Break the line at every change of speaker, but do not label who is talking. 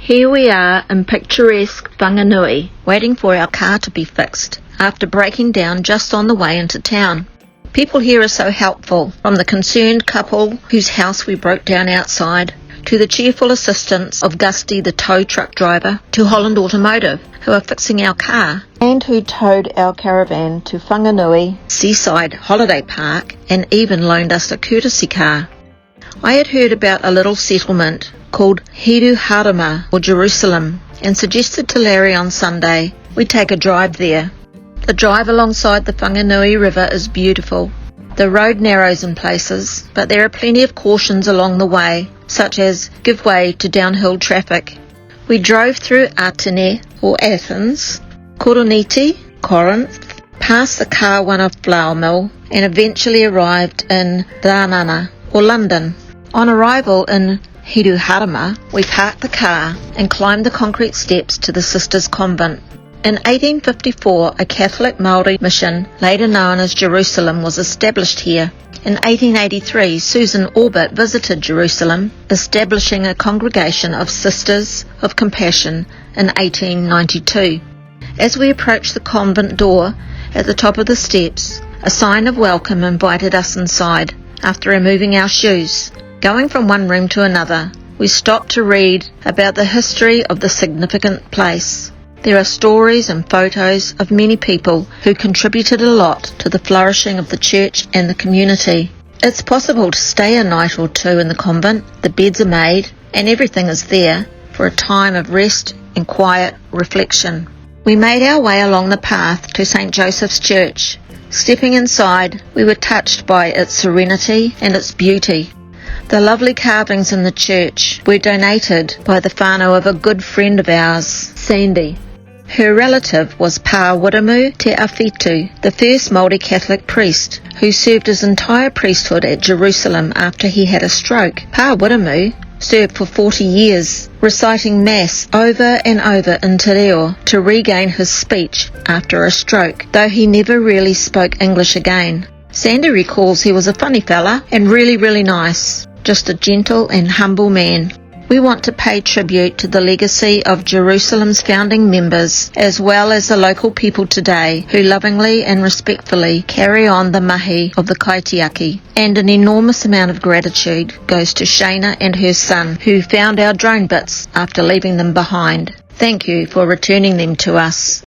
Here we are in picturesque Whanganui, waiting for our car to be fixed, after breaking down just on the way into town. People here are so helpful, from the concerned couple whose house we broke down outside, to the cheerful assistance of Gusty the tow truck driver, to Holland Automotive, who are fixing our car, and who towed our caravan to Whanganui Seaside Holiday Park and even loaned us a courtesy car. I had heard about a little settlement called Hiruharama, or Jerusalem, and suggested to Larry on Sunday we take a drive there. The drive alongside the Whanganui River is beautiful. The road narrows in places, but there are plenty of cautions along the way, such as give way to downhill traffic. We drove through Atene, or Athens, Koroniti, Corinth, past the Kawana flour mill, and eventually arrived in Ranana, or London. On arrival in Hiruharama, we parked the car and climbed the concrete steps to the Sisters' Convent. In 1854, a Catholic Māori mission, later known as Jerusalem, was established here. In 1883, Susan Orbit visited Jerusalem, establishing a congregation of Sisters of Compassion in 1892. As we approached the convent door, at the top of the steps, a sign of welcome invited us inside, after removing our shoes. Going from one room to another, we stopped to read about the history of the significant place. There are stories and photos of many people who contributed a lot to the flourishing of the church and the community. It's possible to stay a night or two in the convent. The beds are made and everything is there for a time of rest and quiet reflection. We made our way along the path to St. Joseph's Church. Stepping inside, we were touched by its serenity and its beauty. The lovely carvings in the church were donated by the whānau of a good friend of ours, Sandy. Her relative was Pa Wiramu Te Awhitu, the first Māori Catholic priest, who served his entire priesthood at Jerusalem after he had a stroke. Pa Wiramu served for 40 years, reciting Mass over and over in Te Reo to regain his speech after a stroke, though he never really spoke English again. Sandy recalls he was a funny fella and really nice, just a gentle and humble man. We want to pay tribute to the legacy of Jerusalem's founding members, as well as the local people today who lovingly and respectfully carry on the mahi of the kaitiaki. And an enormous amount of gratitude goes to Shana and her son, who found our drone bits after leaving them behind. Thank you for returning them to us.